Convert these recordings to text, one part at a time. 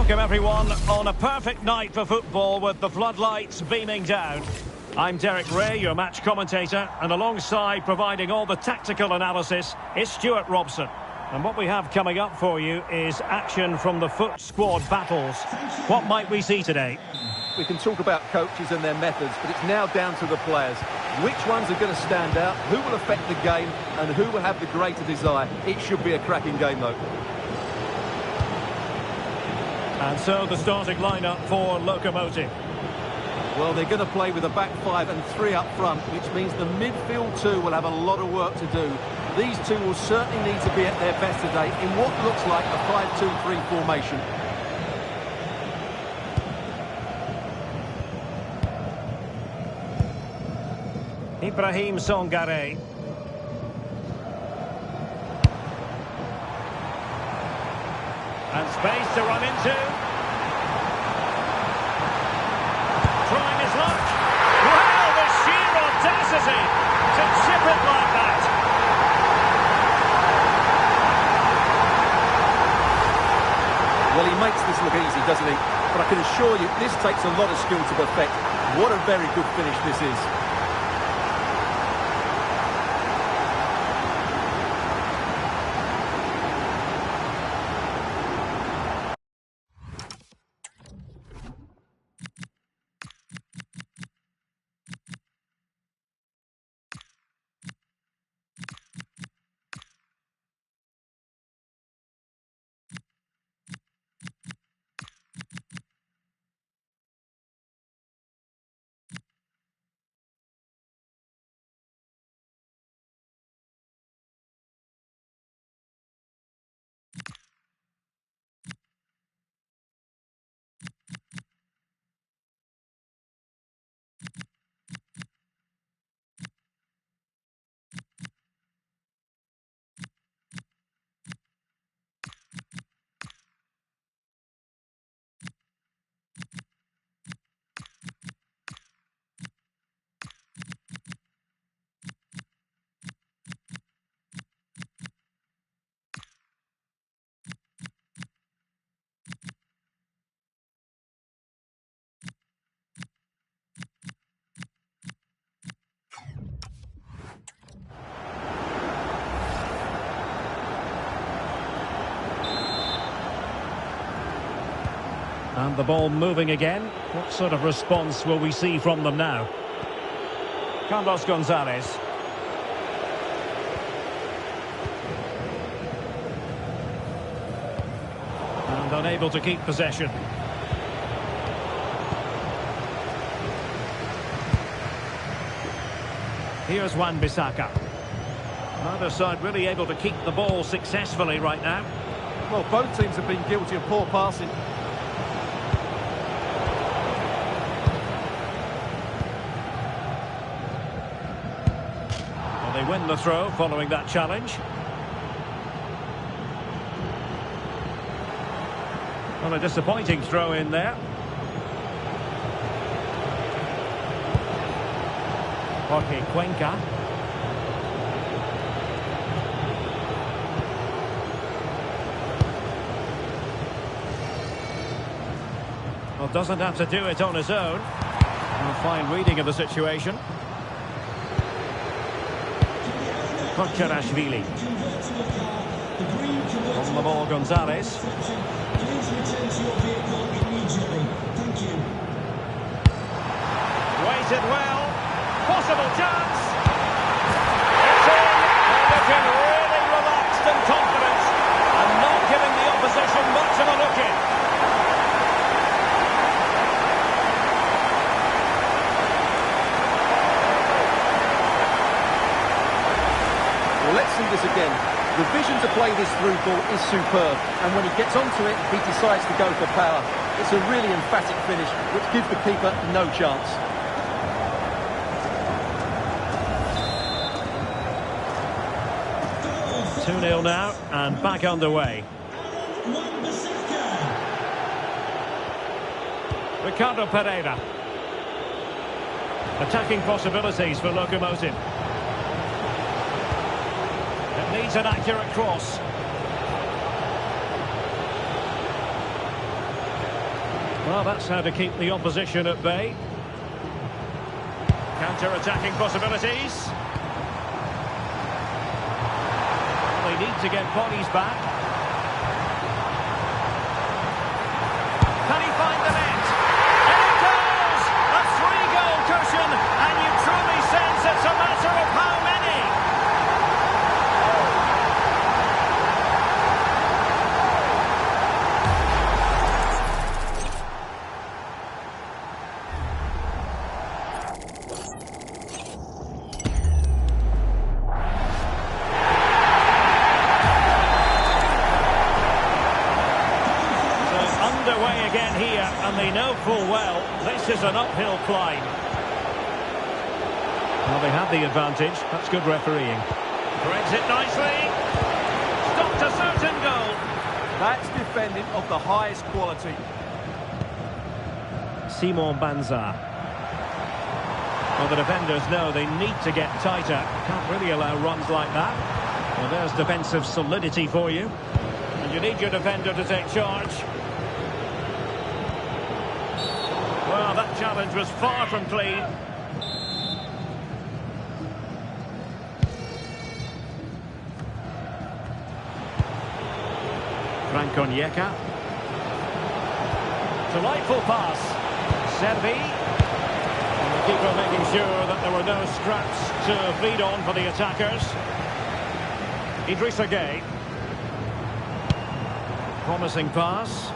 Welcome everyone on a perfect night for football with the floodlights beaming down. I'm Derek Ray, your match commentator, and alongside providing all the tactical analysis is Stuart Robson. And what we have coming up for you is action from the foot squad battles. What might we see today? We can talk about coaches and their methods, but it's now down to the players. Which ones are going to stand out, who will affect the game, and who will have the greater desire. It should be a cracking game, though. And so the starting lineup for Lokomotiv. Well, they're going to play with a back five and three up front, which means the midfield two will have a lot of work to do. These two will certainly need to be at their best today in what looks like a 5-2-3 formation. Ibrahim Songare. And space to run into. Trying his luck. Wow, the sheer audacity to chip it like that. Well, he makes this look easy, doesn't he? But I can assure you, this takes a lot of skill to perfect. What a very good finish this is. And the ball moving again. What sort of response will we see from them now? Carlos Gonzalez. And unable to keep possession. Here's Wan-Bissaka. Neither side really able to keep the ball successfully right now. Well, both teams have been guilty of poor passing. They win the throw following that challenge. Well, a disappointing throw in there. Jorge Cuenca. Well, doesn't have to do it on his own. A fine reading of the situation. Kocherashvili. On the ball, Gonzalez. Waited well. Possible chance. It's in. They're looking really relaxed and confident. And not giving the opposition much of a look in. Let's see this again. The vision to play this through ball is superb, and when he gets onto it, he decides to go for power. It's a really emphatic finish, which gives the keeper no chance. Two 2-0 now, and back underway. Ricardo Pereira. Attacking possibilities for Lokomotiv. It needs an accurate cross. Well, that's how to keep the opposition at bay. Counter-attacking possibilities. They need to get bodies back. Can he find the net? And it goes! A three-goal cushion, and you truly sense it's a matter of how many. Underway again here, and they know full well this is an uphill climb. Well, they had the advantage. That's good refereeing. Threads it nicely. Stopped a certain goal. That's defending of the highest quality. Simon Banza. Well, the defenders know they need to get tighter. Can't really allow runs like that. Well, there's defensive solidity for you. And you need your defender to take charge. Well, that challenge was far from clean. Franco Onyeka. Delightful pass. Servi. And the keeper making sure that there were no scraps to feed on for the attackers. Idrissa Gueye. Promising pass.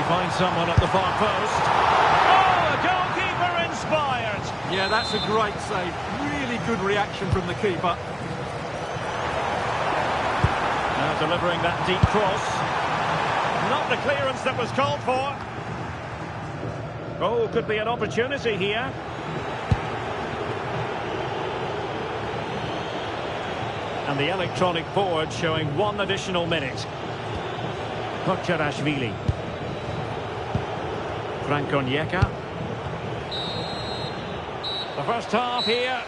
Find someone at the far post. Oh, the goalkeeper inspired. Yeah, that's a great save. Really good reaction from the keeper. Now delivering that deep cross. Not the clearance that was called for. Oh, could be an opportunity here. And the electronic board showing 1 additional minute. Kocherashvili. Franco Onyeka. The first half here.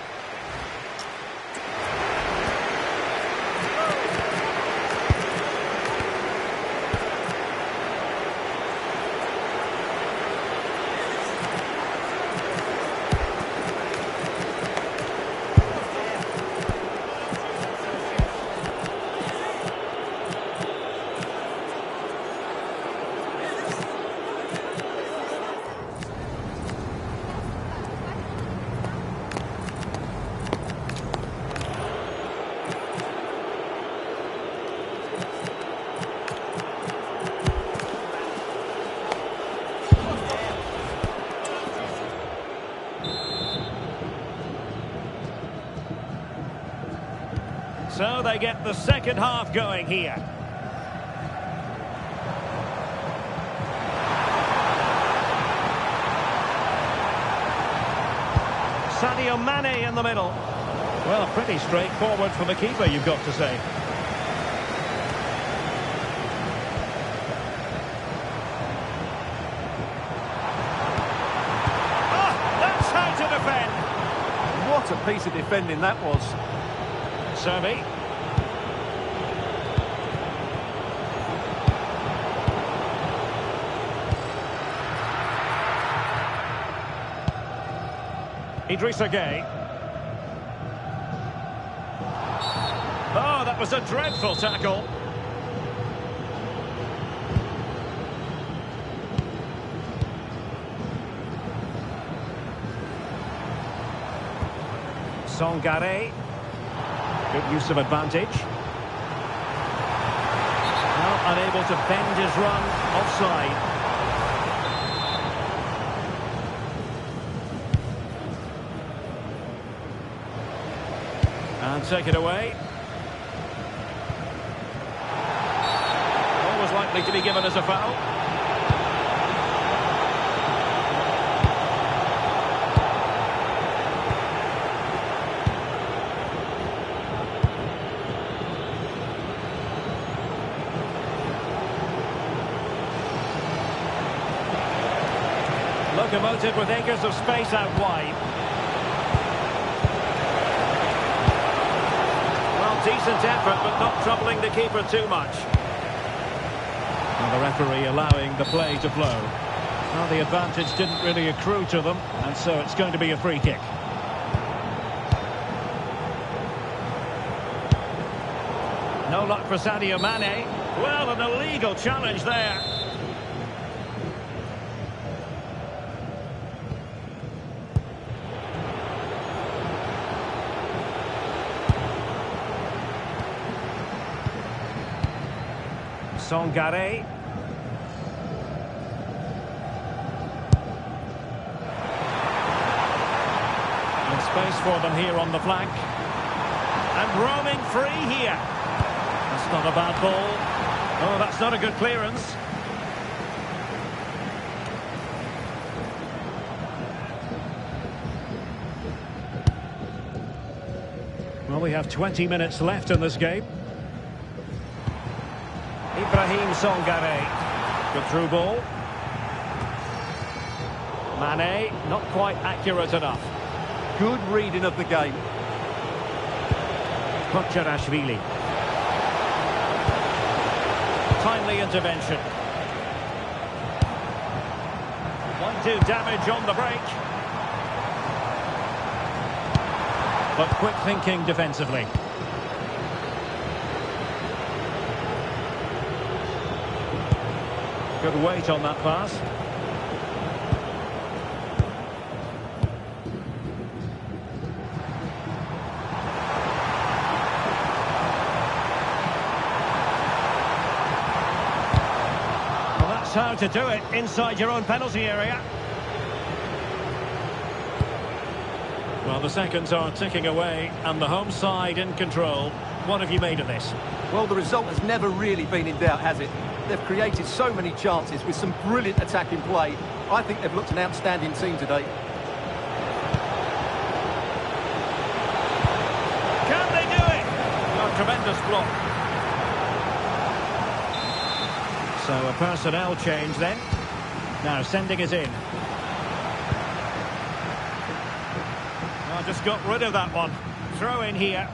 So they get the second half going here. Sadio Mane in the middle. Well, pretty straightforward for the keeper, you've got to say. Ah, that's how to defend. What a piece of defending that was. Servi. Idrissa Gueye. Oh, that was a dreadful tackle. Sangare. Good use of advantage. Now unable to bend his run. Offside. And take it away. Always likely to be given as a foul. Locomotive with acres of space out wide. Well, decent effort, but not troubling the keeper too much. And the referee allowing the play to flow. Well, the advantage didn't really accrue to them, and so it's going to be a free kick. No luck for Sadio Mane. Well, an illegal challenge there. Songare. And space for them here on the flank. And roaming free here. That's not a bad ball. Oh, that's not a good clearance. Well, we have 20 minutes left in this game. Ibrahim Songare. Good through ball. Mane, not quite accurate enough. Good reading of the game. Kocherashvili. Timely intervention. 1-2 damage on the break. But quick thinking defensively. Good weight on that pass. Well, that's how to do it inside your own penalty area. Well, the seconds are ticking away and the home side in control. What have you made of this? Well, the result has never really been in doubt, has it? They've created so many chances with some brilliant attacking play. I think they've looked an outstanding team today. Can they do it? A tremendous block. So a personnel change then. Now sending it in. Well, just got rid of that one. Throw in here.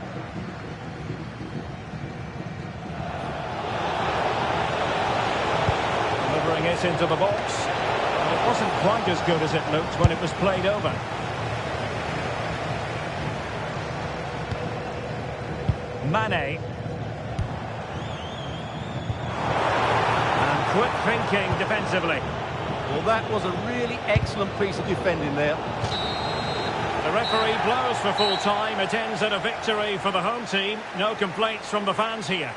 Delivering it into the box. But it wasn't quite as good as it looked when it was played over. Mane. And quick thinking defensively. Well, that was a really excellent piece of defending there. The referee blows for full time. It ends in a victory for the home team. No complaints from the fans here.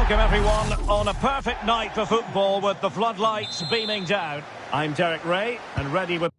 Welcome everyone on a perfect night for football with the floodlights beaming down. I'm Derek Ray and ready with...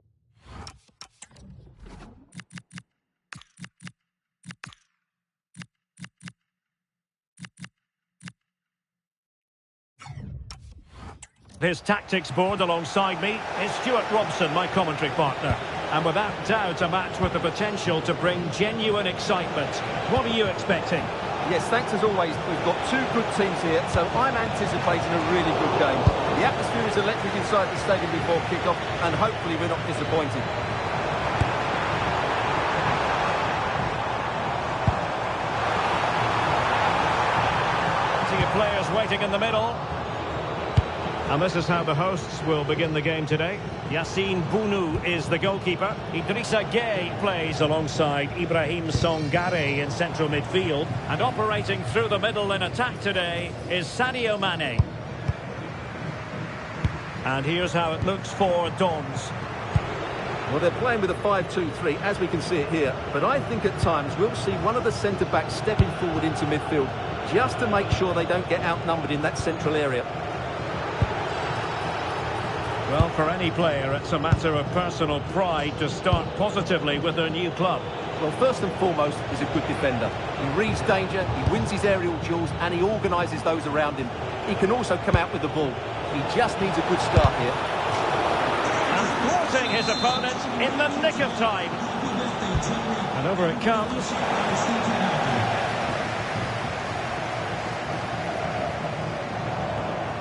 His tactics board alongside me is Stuart Robson, my commentary partner. And without doubt, a match with the potential to bring genuine excitement. What are you expecting? Yes, thanks as always. We've got two good teams here, so I'm anticipating a really good game. The atmosphere is electric inside the stadium before kick-off, and hopefully we're not disappointed. Plenty of players waiting in the middle. And this is how the hosts will begin the game today. Yassine Bounou is the goalkeeper. Idrissa Gueye plays alongside Ibrahim Songare in central midfield. And operating through the middle in attack today is Sadio Mane. And here's how it looks for Dons. Well, they're playing with a 5-2-3, as we can see it here. But I think at times we'll see one of the centre-backs stepping forward into midfield, just to make sure they don't get outnumbered in that central area. Well, for any player, it's a matter of personal pride to start positively with their new club. Well, first and foremost, he's a good defender. He reads danger, he wins his aerial duels, and he organises those around him. He can also come out with the ball. He just needs a good start here. And thwarting his opponent in the nick of time. And over it comes.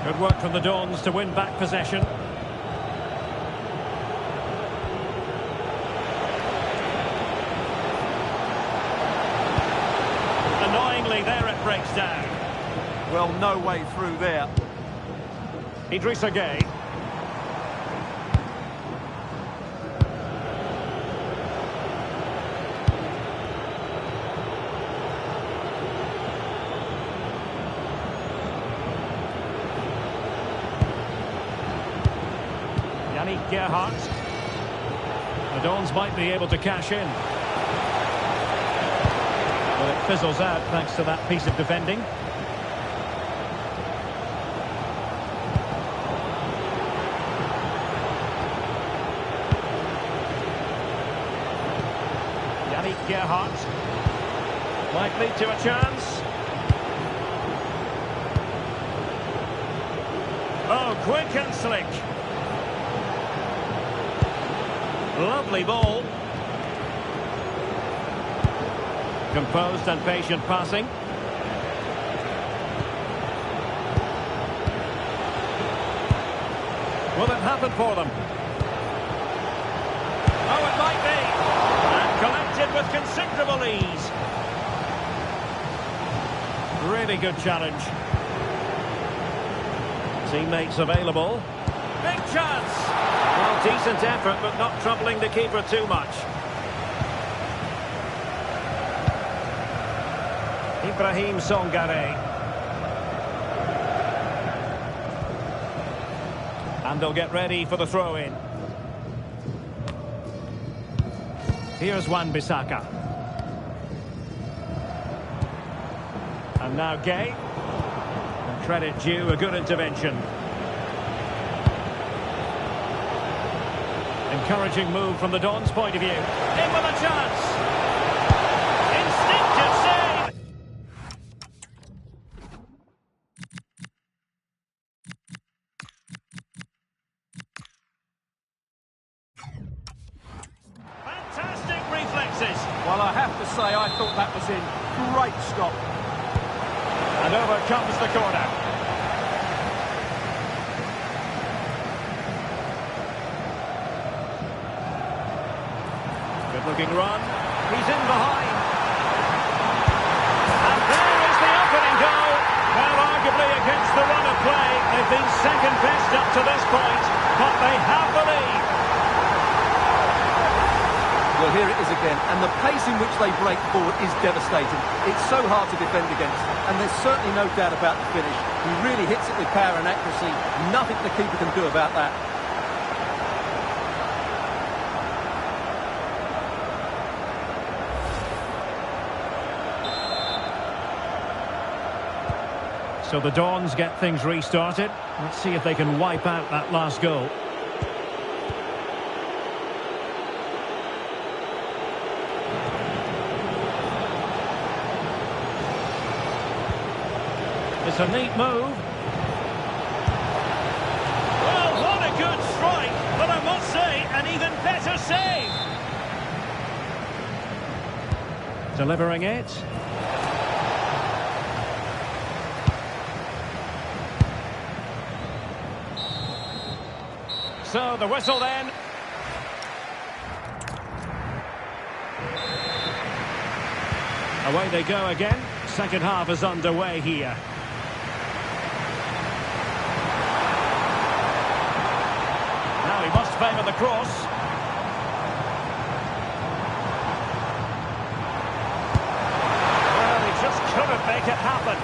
Good work from the Dons to win back possession. Annoyingly, there it breaks down. Well, no way through there. Idrissa Gueye. Gerhardt. The Dons might be able to cash in. But it fizzles out thanks to that piece of defending. Yannick Gerhardt might lead to a chance. Oh, quick and slick. Lovely ball. Composed and patient passing. Will it happen for them? Oh, it might be. And collected with considerable ease. Really good challenge. Teammates available. Big chance. Well, decent effort, but not troubling the keeper too much. Ibrahim Songare. And they'll get ready for the throw-in. Here's Wan-Bissaka. And now Gueye. And credit due, a good intervention. Encouraging move from the Dons' point of view. In with a chance. Instinctive save. Fantastic reflexes. Well, I have to say, I thought that was in. Great stop. And over comes the corner. Looking run. He's in behind. And there is the opening goal. Well, arguably against the run of play, they've been second best up to this point, but they have the lead. Well, here it is again, and the pace in which they break forward is devastating. It's so hard to defend against, and there's certainly no doubt about the finish. He really hits it with power and accuracy. Nothing the keeper can do about that. So the Dons get things restarted. Let's see if they can wipe out that last goal. It's a neat move. Well, what a good strike, but I must say, an even better save. Delivering it. So the whistle then. Away they go again. Second half is underway here. Now he must favour the cross. Well, he just couldn't make it happen.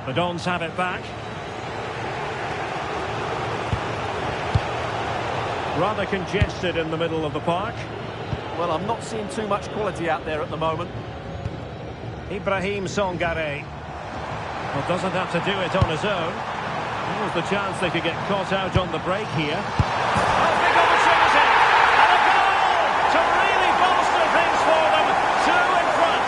The Dons have it back. Rather congested in the middle of the park. Well, I'm not seeing too much quality out there at the moment. Ibrahim Songare. Well, doesn't have to do it on his own. There was the chance they could get caught out on the break here. Oh, big opportunity! And a goal to really bolster things for them. Two in front.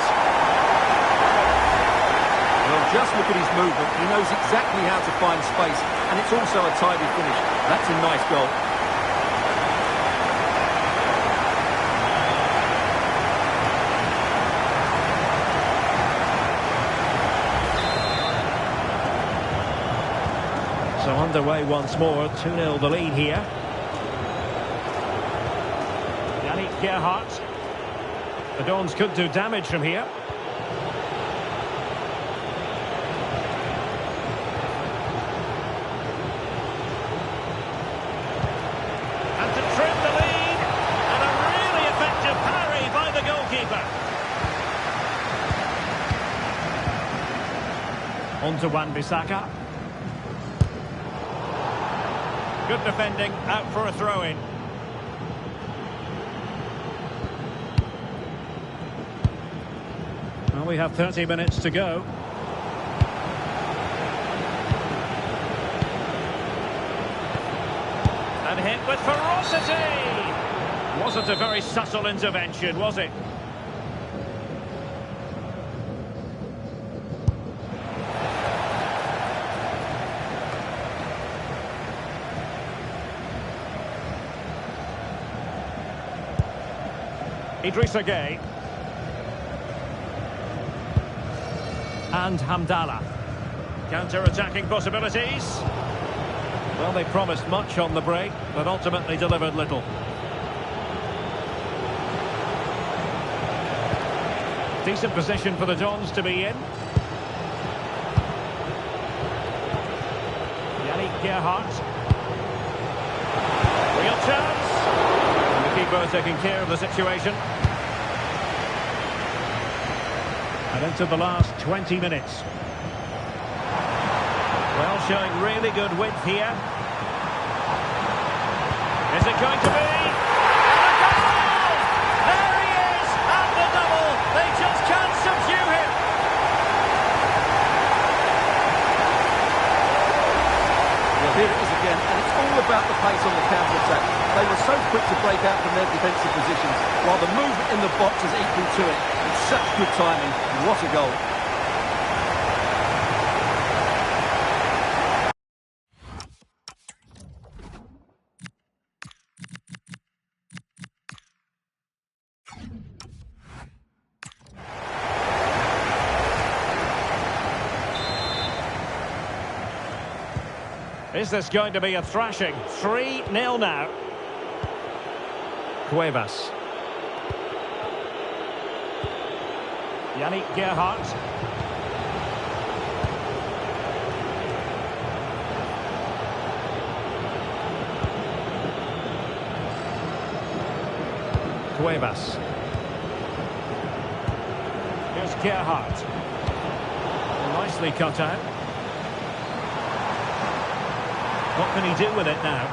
Well, just look at his movement. He knows exactly how to find space, and it's also a tidy finish. That's a nice goal. So underway once more, 2-0 the lead here. Yannick Gerhardt. The Dons could do damage from here. And to trim the lead. And a really effective parry by the goalkeeper. On to Wan-Bissaka. Good defending, out for a throw-in. Well, we have 30 minutes to go. And hit with ferocity. Wasn't a very subtle intervention, was it? Idrissa Gueye. And Hamdallah. Counter-attacking possibilities. Well, they promised much on the break, but ultimately delivered little. Decent position for the Dons to be in. Yannick Gerhardt. Real chance. And the keeper taking care of the situation. And into the last 20 minutes. Well, showing really good width here. Is it going to be? And a goal! There he is! And the double! They just can't subdue him! Well, here it is again, and it's all about the pace on the counter-attack. They were so quick to break out from their defensive positions, while the movement in the box is equal to it. It's such good timing. What a goal. Is this going to be a thrashing? 3-0 now. Cuevas. Yannick Gerhardt. Cuevas. Here's Gerhardt. Nicely cut out. What can he do with it now?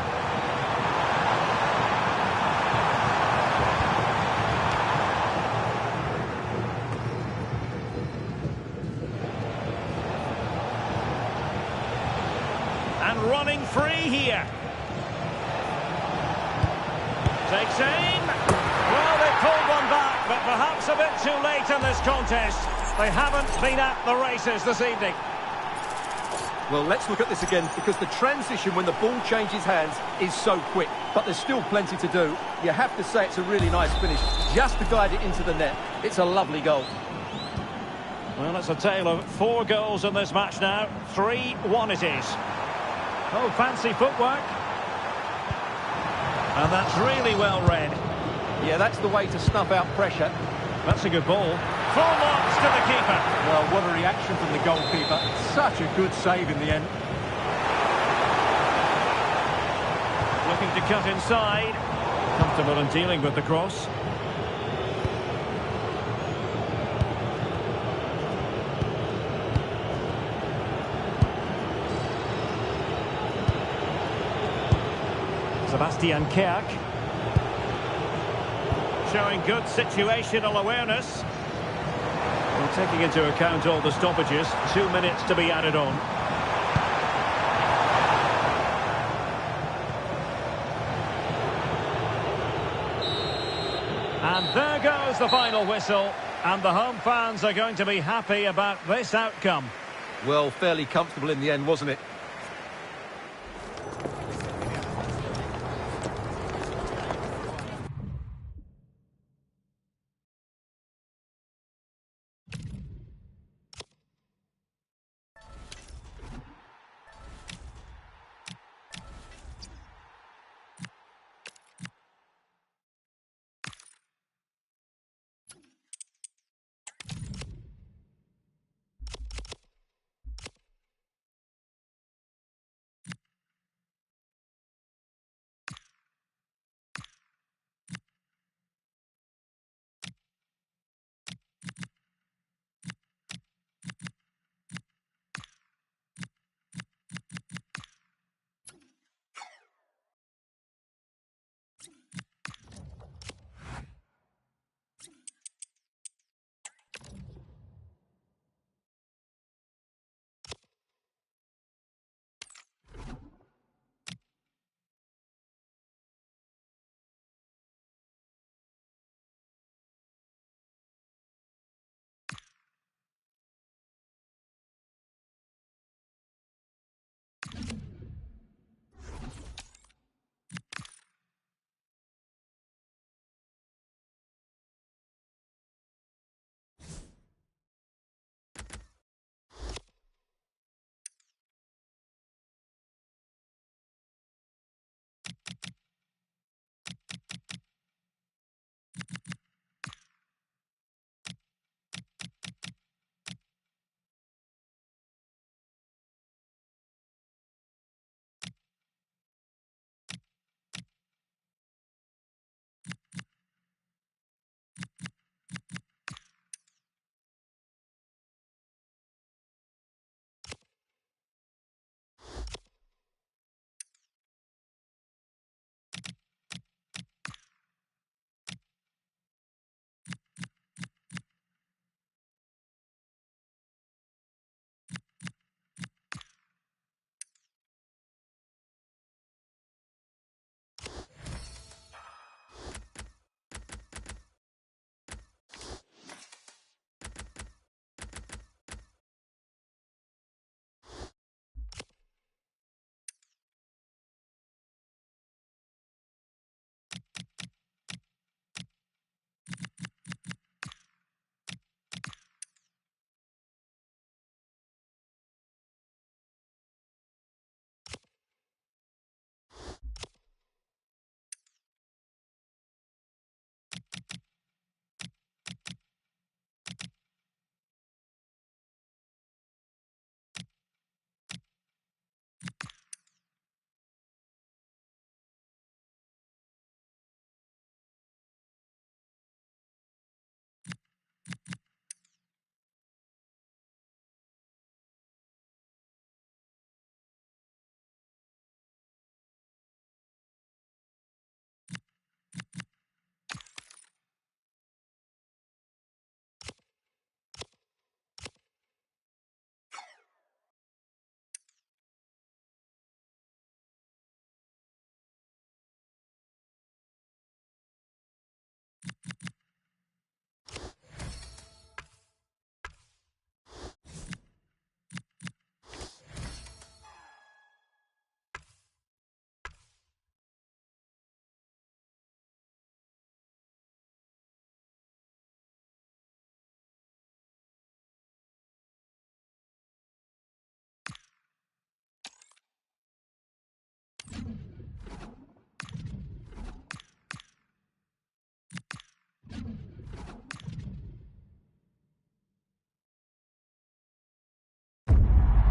And running free here. Takes aim. Well, they pulled one back, but perhaps a bit too late in this contest. They haven't been at the races this evening. Well, let's look at this again, because the transition when the ball changes hands is so quick. But there's still plenty to do. You have to say it's a really nice finish, just to guide it into the net. It's a lovely goal. Well, it's a tale of 4 goals in this match now. 3-1 it is. Oh, fancy footwork. And that's really well read. Yeah, that's the way to snuff out pressure. That's a good ball. Full marks to the keeper. Well, what a reaction from the goalkeeper. Such a good save in the end. Looking to cut inside. Comfortable in dealing with the cross. Sebastian Kerk. Showing good situational awareness. Well, taking into account all the stoppages, 2 minutes to be added on. And there goes the final whistle. And the home fans are going to be happy about this outcome. Well, fairly comfortable in the end, wasn't it?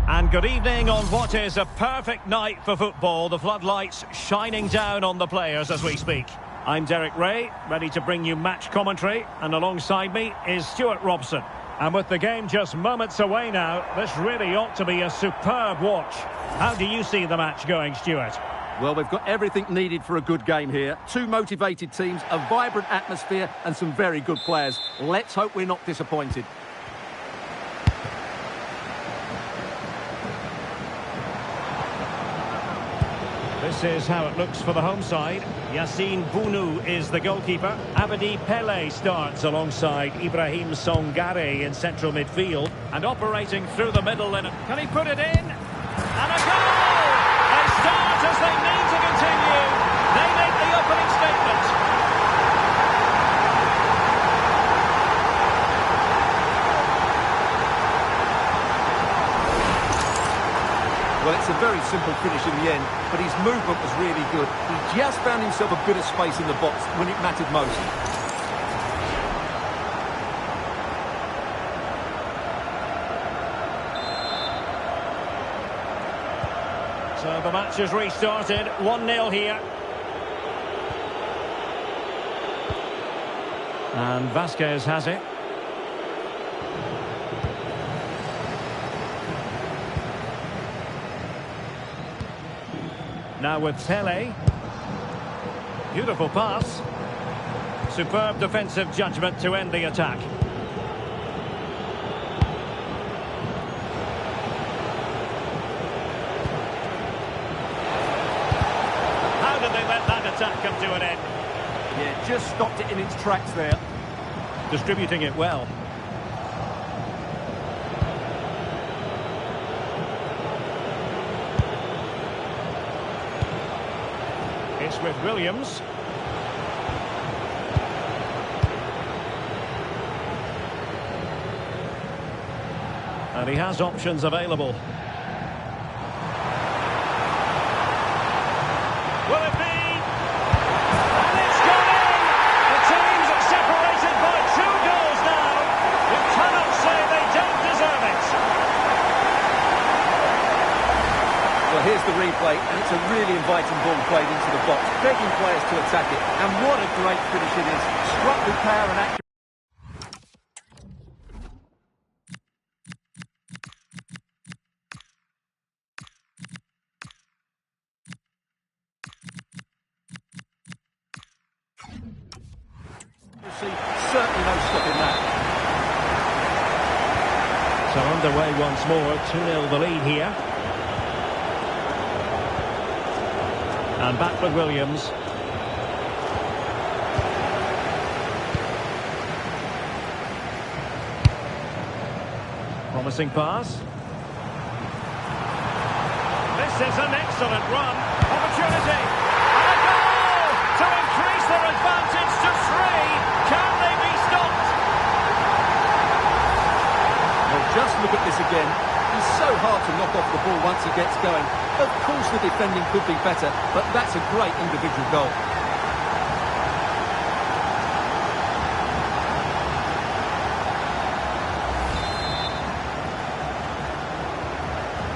And good evening on what is a perfect night for football. The floodlights shining down on the players as we speak. I'm Derek Ray, ready to bring you match commentary. And alongside me is Stuart Robson. And with the game just moments away now, this really ought to be a superb watch. How do you see the match going, Stuart? Well, we've got everything needed for a good game here. Two motivated teams, a vibrant atmosphere and some very good players. Let's hope we're not disappointed. This is how it looks for the home side. Yassine Bounou is the goalkeeper. Abedi Pele starts alongside Ibrahim Songare in central midfield. And operating through the middle. Can he put it in? And a goal! They start as they mean to continue. They make the opening statement. Well, it's a very simple finish in the end, but his movement was really good. He just found himself a bit of space in the box when it mattered most. So the match has restarted, 1-0 here. And Vasquez has it. Now with Pele. Beautiful pass. Superb defensive judgment to end the attack. How did they let that attack come to an end? Yeah, just stopped it in its tracks there. Distributing it well. It's with Williams. And he has options available. Will it be? And it's gone in! The teams are separated by 2 goals now. You cannot say they don't deserve it. Well, here's the replay, and it's a really inviting ball played into the box, begging players to attack it. And what a great finish it is. Struck with power and accuracy. Certainly no stopping that. So underway once more, 2-0 the lead here. And back with Williams. Promising pass. This is an excellent run. Opportunity. And a goal to increase their advantage to 3. Can they be stopped? Well, just look at this again. He's so hard to knock off the ball once he gets going. Of course the defending could be better, but that's a great individual goal.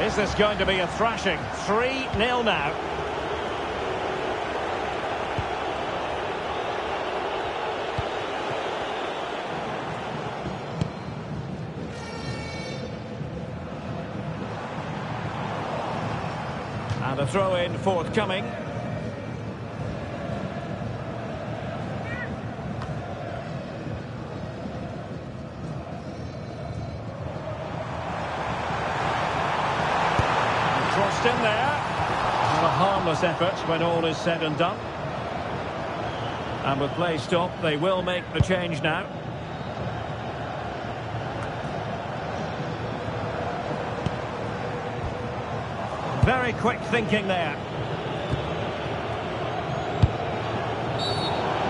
Is this going to be a thrashing? 3-0 now. And a throw-in forthcoming. Crossed in there. And a harmless effort when all is said and done. And with play stopped, they will make the change now. Very quick thinking there.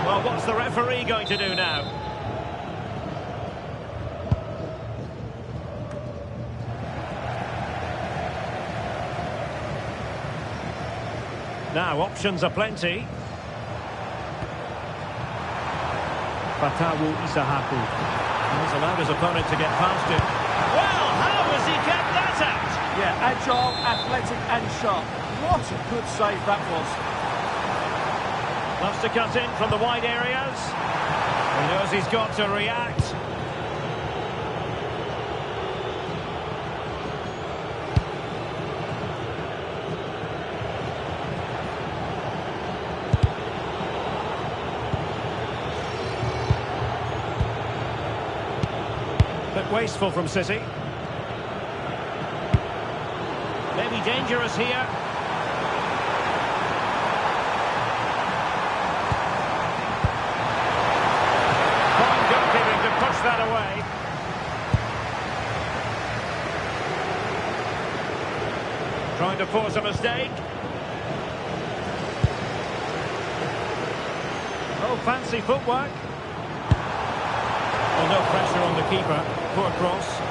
Well, what's the referee going to do now? Now, options are plenty. Fatawu Isahaku has allowed his opponent to get past him. Well, how has he kept that out? Yeah, Agile, athletic and sharp. What a good save that was. Loves to cut in from the wide areas. He knows he's got to react. Bit wasteful from City. Maybe dangerous here. Fine goalkeeping to push that away. Trying to force a mistake. Oh, fancy footwork. Well, no pressure on the keeper. Poor cross.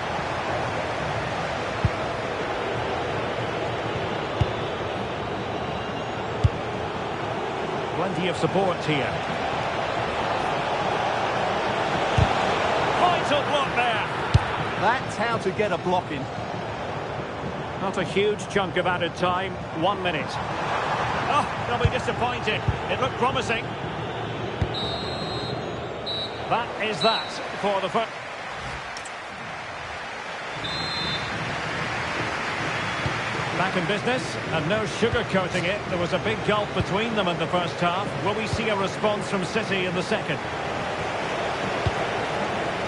Plenty of support here. Vital block there. That's how to get a block in. Not a huge chunk of added time. 1 minute. Oh, they'll be disappointed. It looked promising. That is that for the first. Back in business, and no sugarcoating it. There was a big gulf between them in the first half. Will we see a response from City in the second?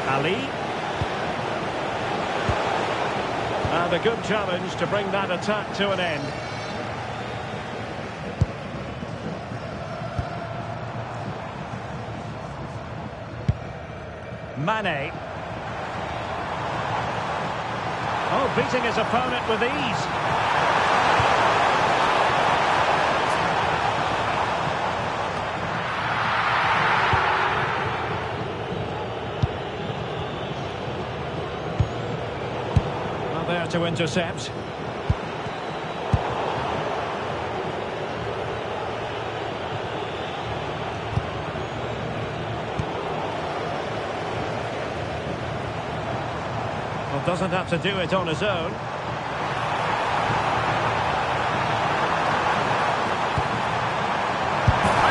Ali. And a good challenge to bring that attack to an end. Mane. Oh, beating his opponent with ease. Well, there to intercept. Well, doesn't have to do it on his own. A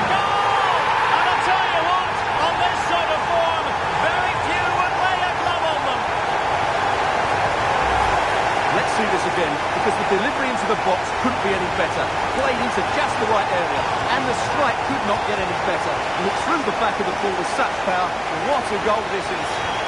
goal! And I'll tell you what, on this sort of form, very few would lay a glove on them. Let's see this again, because the delivery into the box couldn't be any better. Played into just the right area, and the strike could not get any better. Looked through the back of the ball with such power. What a goal this is.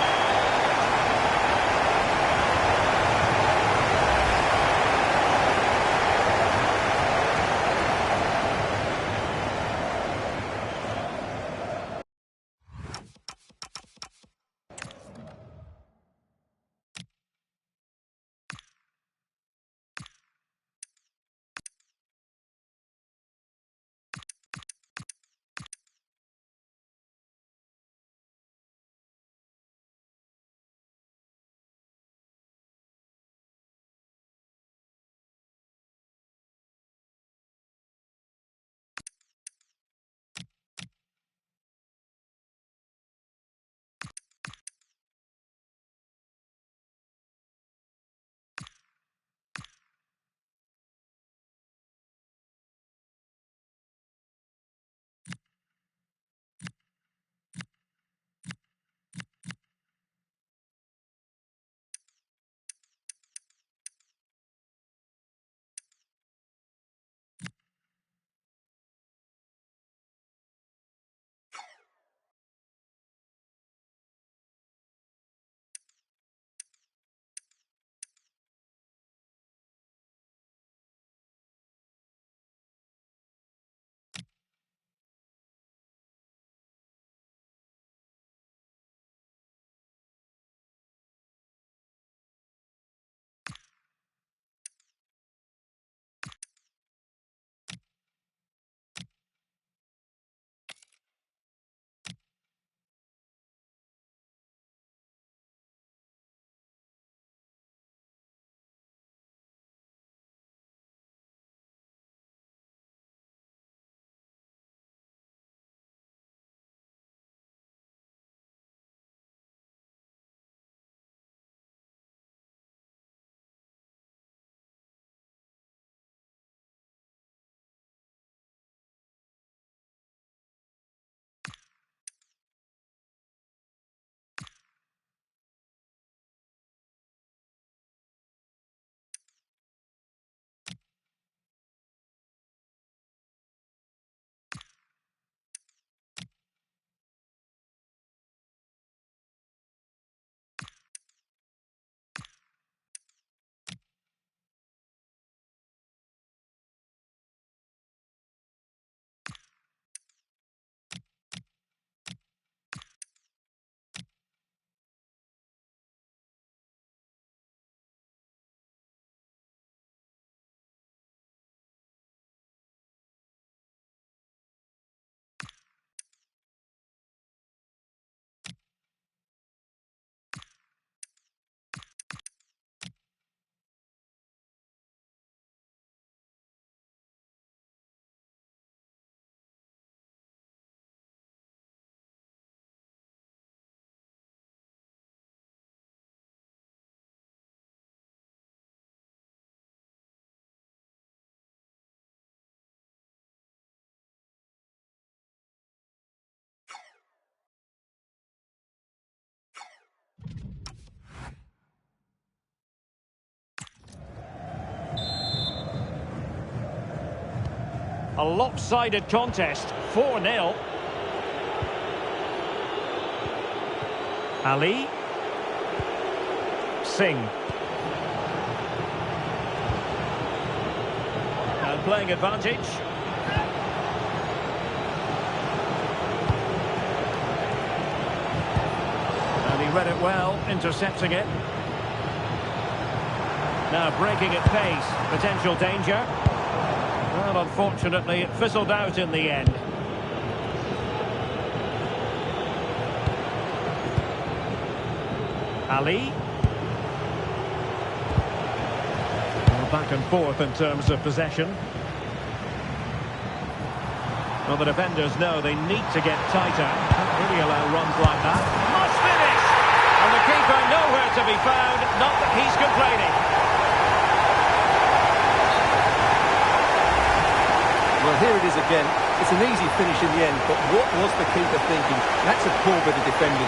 A lopsided contest, 4-0. Ali. Singh. And playing advantage. And he read it well, intercepting it. Now breaking at pace, potential danger. Well, unfortunately, it fizzled out in the end. Ali. Well, back and forth in terms of possession. Well, the defenders know they need to get tighter. Can't really allow runs like that. Must finish! And the keeper nowhere to be found, not that he's complaining. Well, here it is again. It's an easy finish in the end, but what was the keeper thinking? That's a poor bit of defending.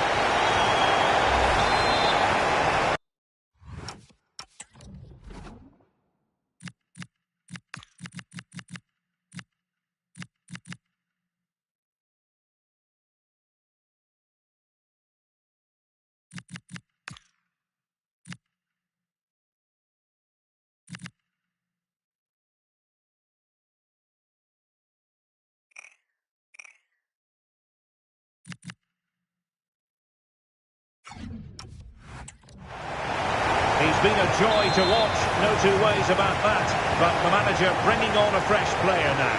He's been a joy to watch, no two ways about that. But the manager bringing on a fresh player now.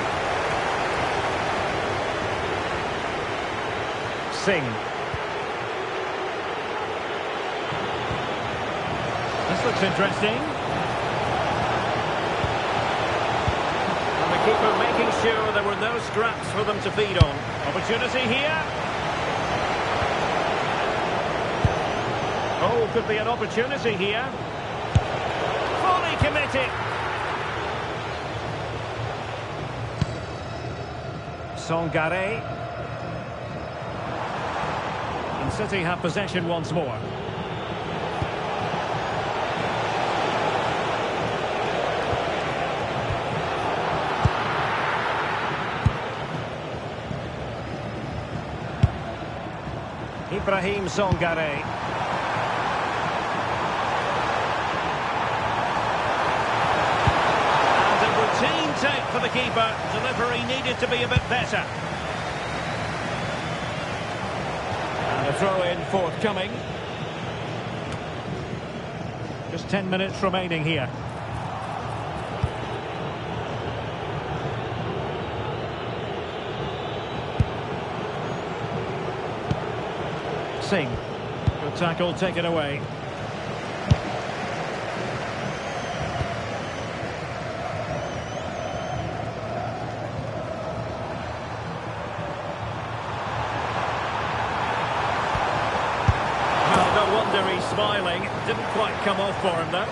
Singh. This looks interesting. And the keeper making sure there were no scraps for them to feed on. Opportunity here. Oh, could be an opportunity here. Fully committed. Songare. And City have possession once more. Ibrahim Songare. Routine take for the keeper. Delivery needed to be a bit better. And a throw-in forthcoming. Just 10 minutes remaining here. Singh. Good tackle taken away. He's smiling. Didn't quite come off for him, though.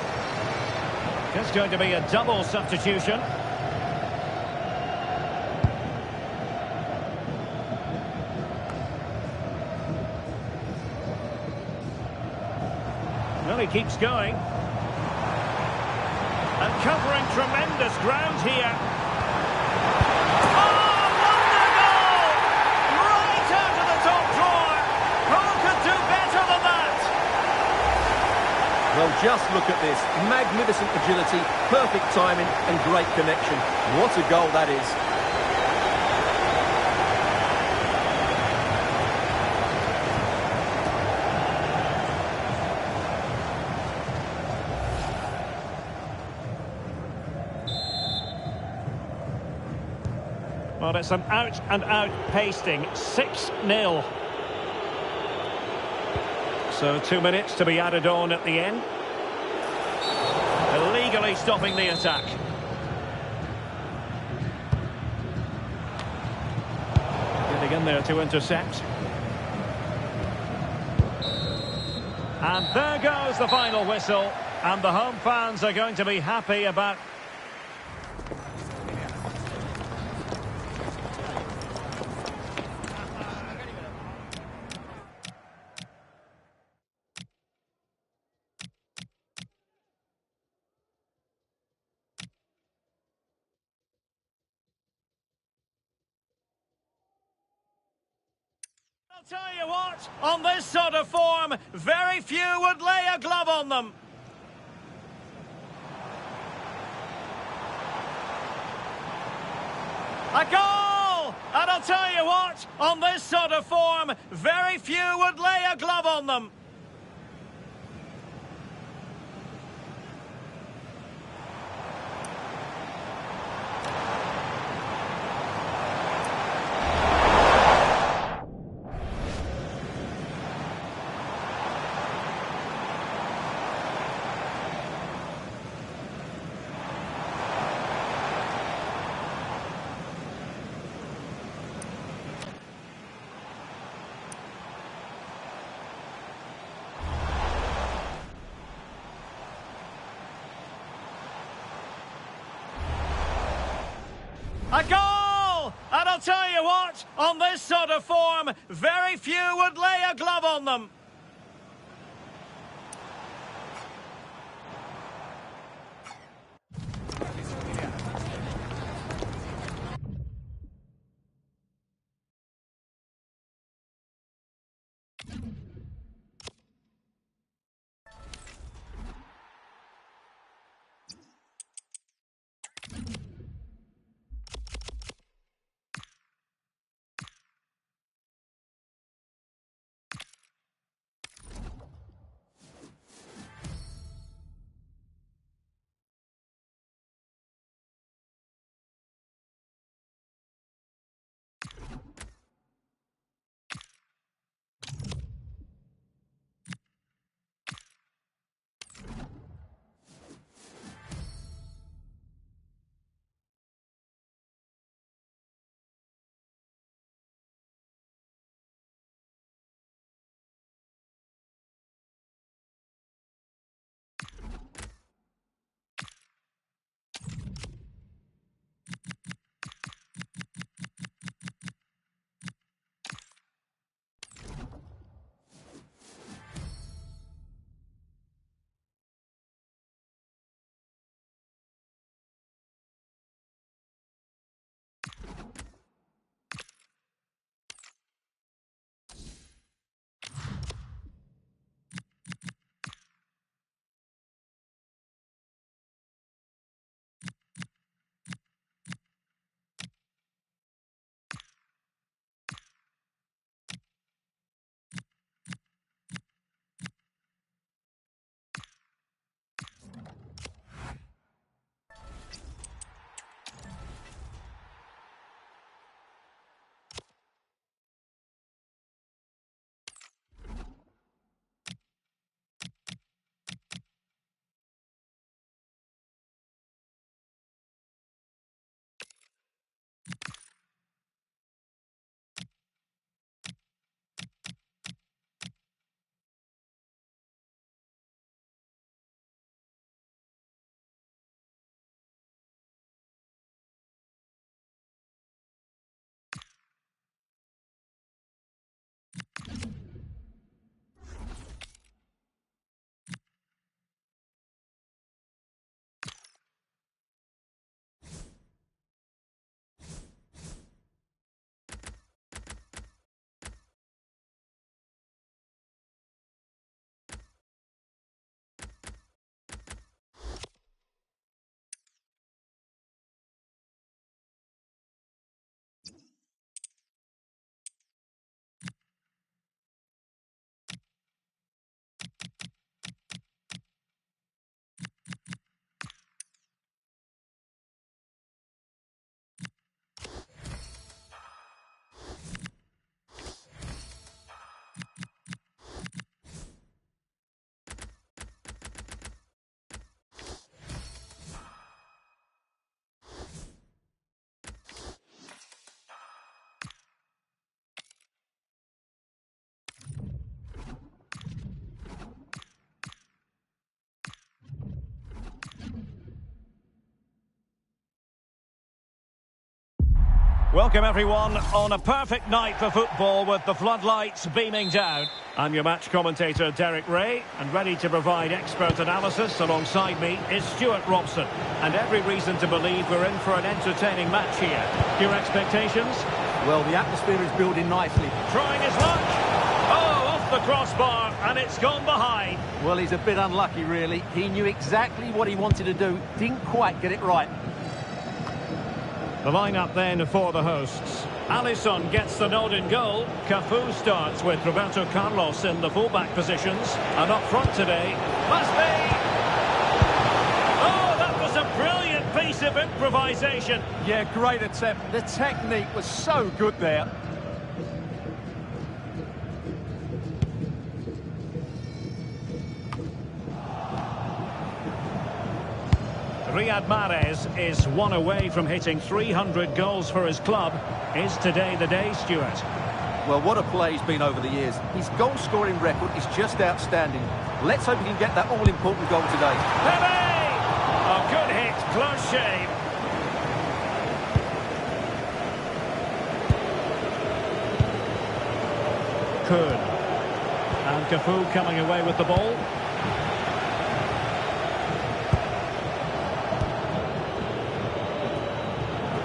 Just going to be a double substitution. Well, he keeps going. And covering tremendous ground here. Oh, wonder goal! Right out of the top drawer. Who could do better than that? Well, just look at this. Magnificent agility, perfect timing and great connection. What a goal that is. Well, it's an out-and-out pasting. 6-0. So 2 minutes to be added on at the end. Illegally stopping the attack. Getting in there to intercept. And there goes the final whistle. And the home fans are going to be happy about I'll tell you what, on this sort of form, very few would lay a glove on them. A goal! And I'll tell you what, on this sort of form, very few would lay a glove on them. A goal! And I'll tell you what, on this sort of form, very few would lay a glove on them. Welcome everyone on a perfect night for football with the floodlights beaming down. I'm your match commentator Derek Ray, and ready to provide expert analysis alongside me is Stuart Robson. And every reason to believe we're in for an entertaining match here. Your expectations? Well, the atmosphere is building nicely. Trying his luck. Oh, off the crossbar, and it's gone behind. Well, he's a bit unlucky, really. He knew exactly what he wanted to do, didn't quite get it right. The lineup then for the hosts. Alisson gets the nod in goal. Cafu starts with Roberto Carlos in the fullback positions. And up front today, must be... Oh, that was a brilliant piece of improvisation. Yeah, great attempt. The technique was so good there. Riyad Mahrez is one away from hitting 300 goals for his club. Is today the day, Stuart? Well, what a play he's been over the years. His goal-scoring record is just outstanding. Let's hope he can get that all-important goal today. Pepe! A good hit, close shave. Could. And Cafu coming away with the ball.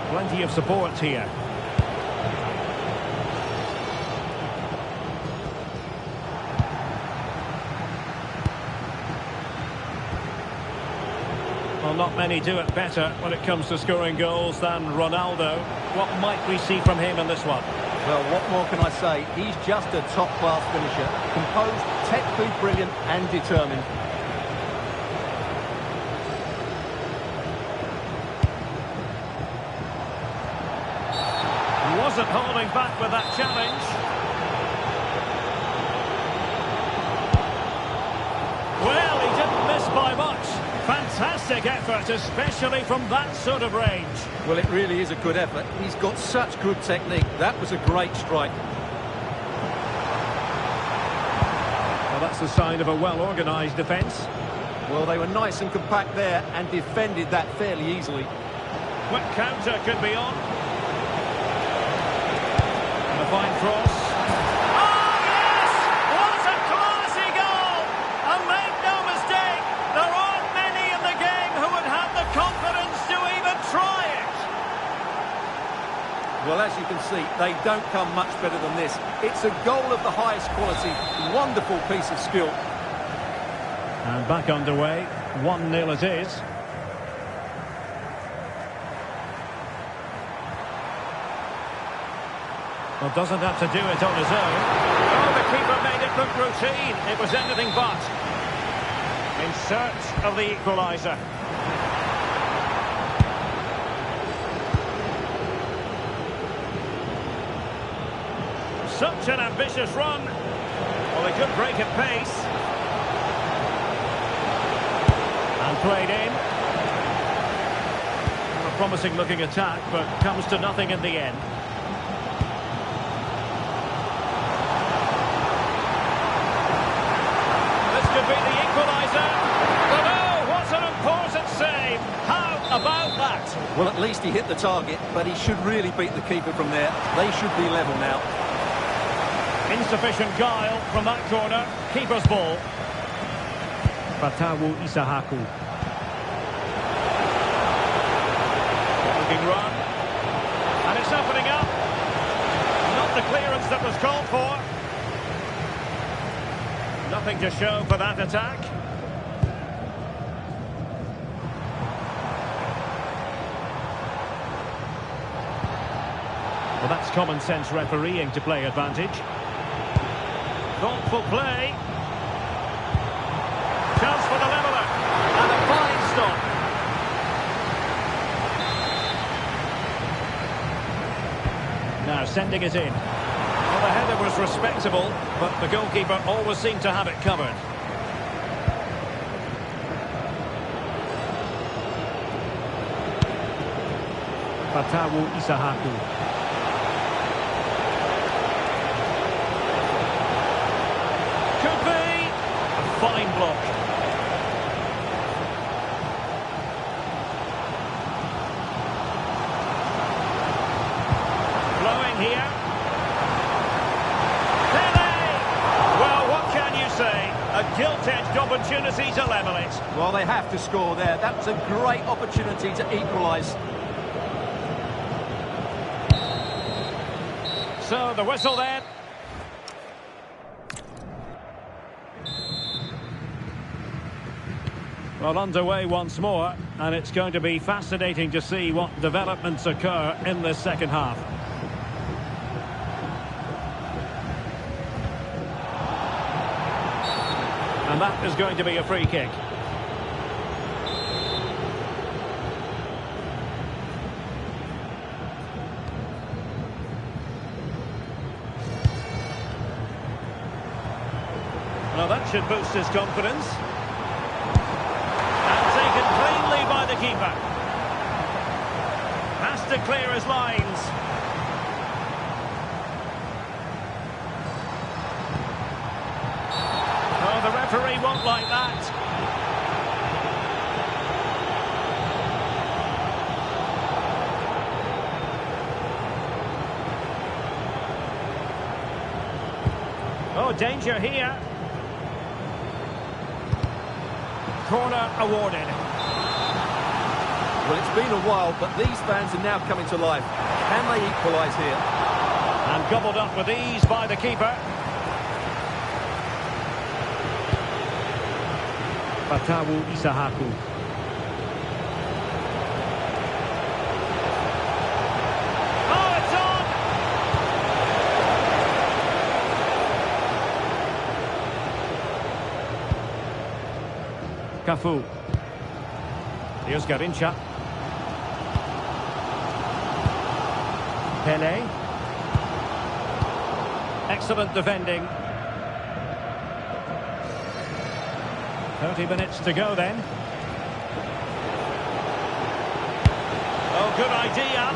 Plenty of support here. Well, not many do it better when it comes to scoring goals than Ronaldo. What might we see from him in this one? Well, what more can I say? He's just a top-class finisher. Composed, technically brilliant and determined. Wasn't holding back with that challenge. Well, he didn't miss by much. Fantastic effort, especially from that sort of range. Well, it really is a good effort. He's got such good technique. That was a great strike. Well, that's the sign of a well-organised defence. Well, they were nice and compact there and defended that fairly easily. Quick counter could be on. And a fine cross. Oh, yes! What a classy goal! And make no mistake, there aren't many in the game who would have the confidence to even try it. Well, as you can see, they don't come much better than this. It's a goal of the highest quality. Wonderful piece of skill. And back underway. 1-0 it is. Well, doesn't have to do it on his own. Oh, the keeper made it look routine. It was anything but. In search of the equaliser. Such an ambitious run. Well, they could break at pace. And played in. A promising looking attack, but comes to nothing in the end. Could be the equaliser. But oh, what an important save. How about that? Well, at least he hit the target, but he should really beat the keeper from there. They should be level now. Insufficient guile from that corner. Keeper's ball. Fatawu Isahaku. Looking run. And it's opening up. Not the clearance that was called for. Nothing to show for that attack. Well, that's common sense refereeing to play advantage. Thoughtful play. Chance for the leveller. And a fine stop. Now sending it in. Well, the header was respectable, but the goalkeeper always seemed to have it covered. Fatawu Isahaku. Could be a fine block. Flowing here. A gilt-edged opportunity to level it. Well, they have to score there. That was a great opportunity to equalise. So the whistle then. Well, underway once more, and it's going to be fascinating to see what developments occur in this second half. And that is going to be a free kick. Well, that should boost his confidence. And taken cleanly by the keeper. Has to clear his lines. Oh, the referee won't like that. Oh, danger here. Corner awarded. Well, it's been a while, but these fans are now coming to life. Can they equalise here? And gobbled up with ease by the keeper. Fatawu Isahaku. Oh, it's on! Cafu. Here's Garincha. Pele. Excellent defending. 30 minutes to go then. Oh, good idea.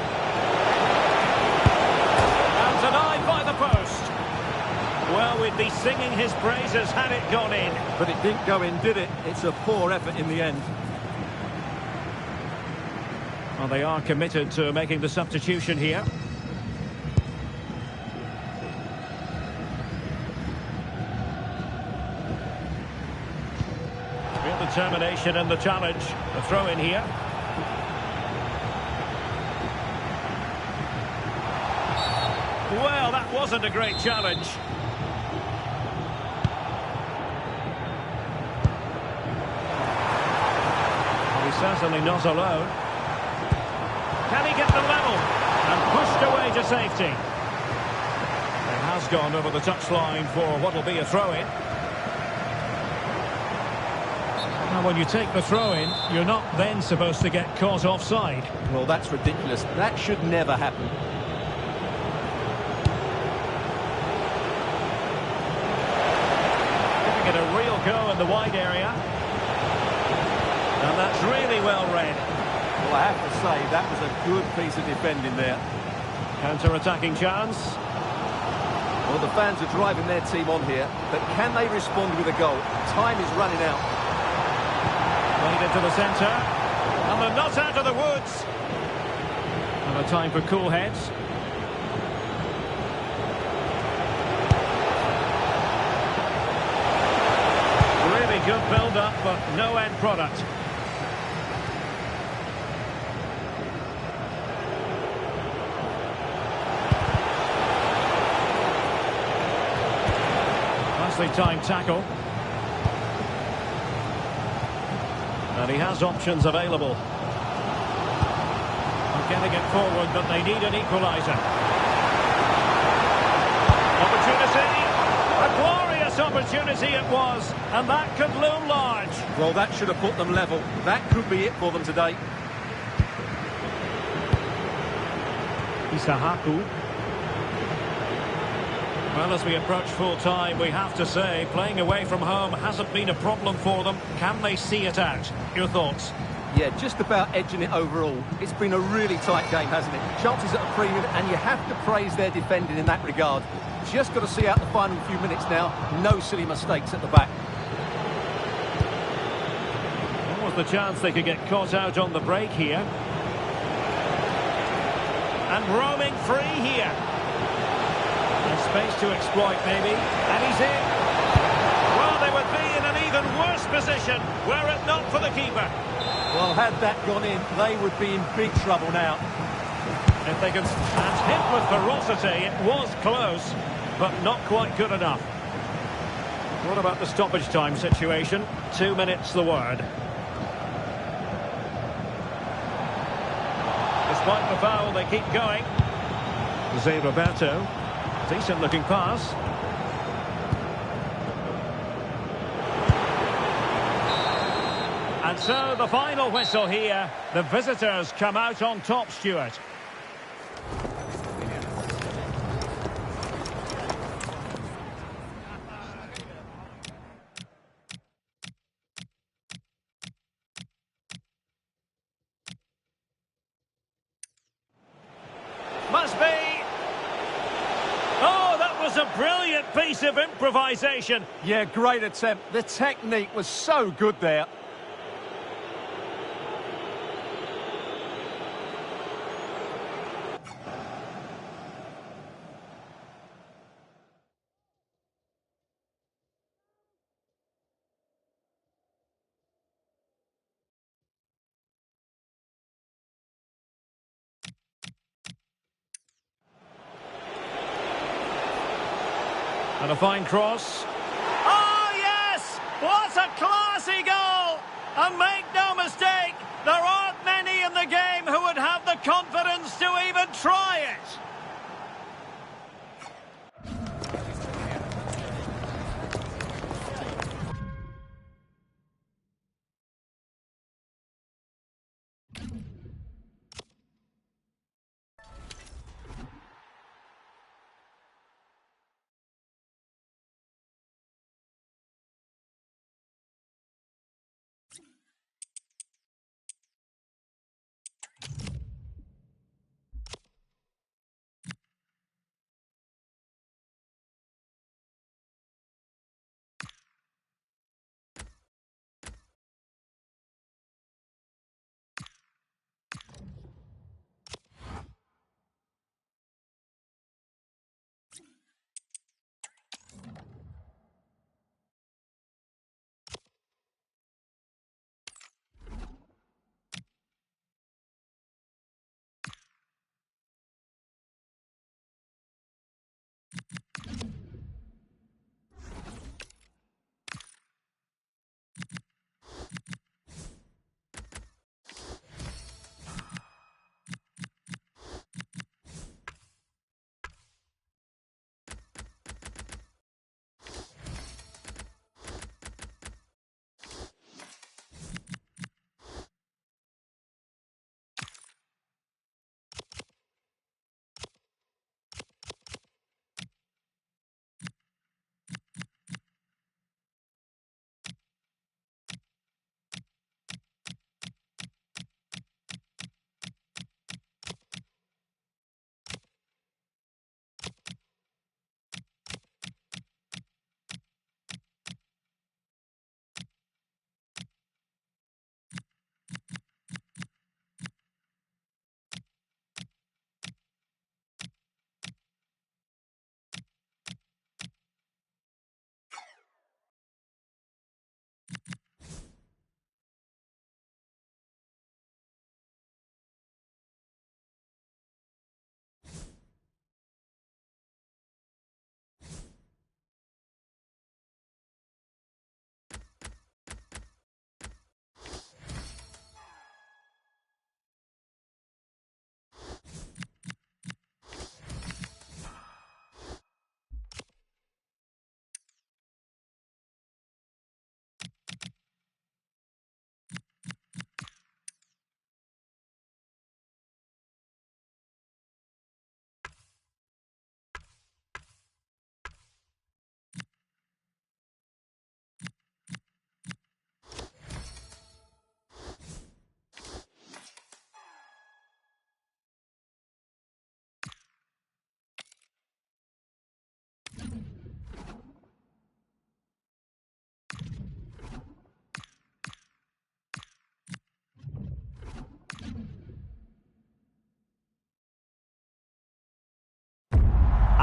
And denied by the post. Well, we'd be singing his praises had it gone in. But it didn't go in, did it? It's a poor effort in the end. Well, they are committed to making the substitution here. Real determination in the challenge. The throw in here. Well, that wasn't a great challenge. Well, he's certainly not alone. Can he get the level? And pushed away to safety. It has gone over the touchline for what will be a throw-in. Now, when you take the throw-in, you're not then supposed to get caught offside. Well, that's ridiculous. That should never happen. Giving it a real go in the wide area. And that's really well read. Well, I have to say, that was a good piece of defending there. Counter-attacking chance. Well, the fans are driving their team on here, but can they respond with a goal? Time is running out. Played into the centre. And they're not out of the woods. And a time for cool heads. Really good build-up, but no end product. Nicely timed tackle. And he has options available. Getting it forward, but they need an equaliser. Opportunity. A glorious opportunity it was. And that could loom large. Well, that should have put them level. That could be it for them today. Isahaku. Well, as we approach full time, we have to say, playing away from home hasn't been a problem for them. Can they see it out? Your thoughts? Yeah, just about edging it overall. It's been a really tight game, hasn't it? Chances at a premium, and you have to praise their defending in that regard. Just got to see out the final few minutes now. No silly mistakes at the back. What was the chance they could get caught out on the break here? And roaming free here. And space to exploit, maybe. And he's in. Well, they would be in an even worse position were it not for the keeper. Well, had that gone in, they would be in big trouble now. If they can and hit with ferocity, it was close, but not quite good enough. What about the stoppage time situation? 2 minutes the word. Despite the foul, they keep going. Zé Roberto. Decent looking pass. And so the final whistle here. The visitors come out on top, Stuart. Must be. Oh, that was a brilliant piece of improvisation. Yeah, great attempt. The technique was so good there. And a fine cross. Oh, yes! What a classy goal! And make no mistake, there aren't many in the game who would have the confidence to even try it.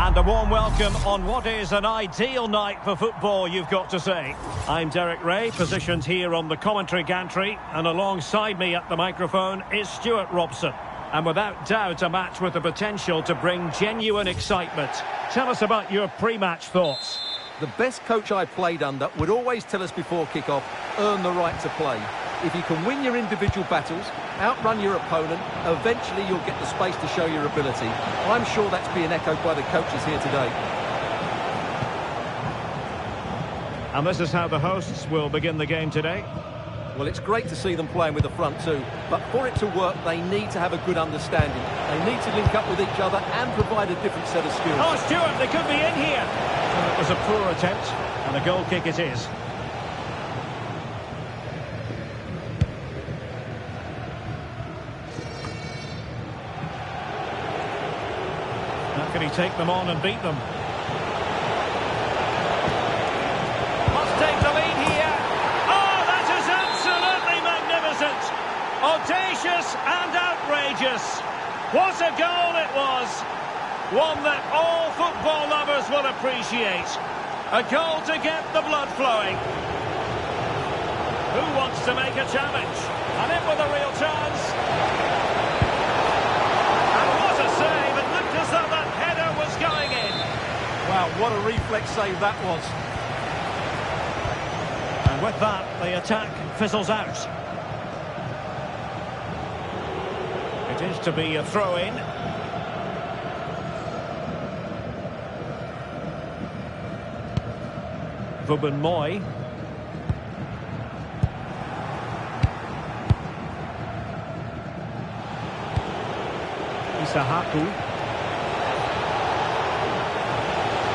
And a warm welcome on what is an ideal night for football, you've got to say. I'm Derek Ray, positioned here on the commentary gantry, and alongside me at the microphone is Stuart Robson. And without doubt, a match with the potential to bring genuine excitement. Tell us about your pre-match thoughts. The best coach I played under would always tell us before kick-off, earn the right to play. If you can win your individual battles, outrun your opponent, eventually you'll get the space to show your ability. I'm sure that's being echoed by the coaches here today. And this is how the hosts will begin the game today. Well, it's great to see them playing with the front two, but for it to work, they need to have a good understanding. They need to link up with each other and provide a different set of skills. Oh, Stuart, they could be in here. Well, it was a poor attempt, and a goal kick it is. How can he take them on and beat them? Must take the lead here. Oh, that is absolutely magnificent. Audacious and outrageous. What a goal it was. One that all football lovers will appreciate. A goal to get the blood flowing. Who wants to make a challenge? And in with a real chance. And what a save. It looked as though that header was going in. Wow, what a reflex save that was. And with that, the attack fizzles out. It is to be a throw-in. Ruben Moy. Isahaku.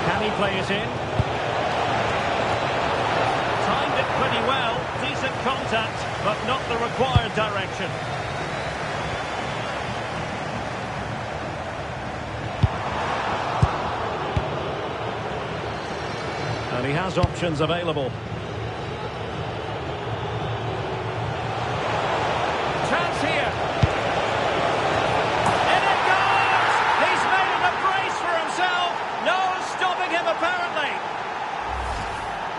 Can he play it in? Timed it pretty well. Decent contact, but not the required direction. And he has options available. Chance here. In it goes! He's made a brace for himself. No stopping him, apparently.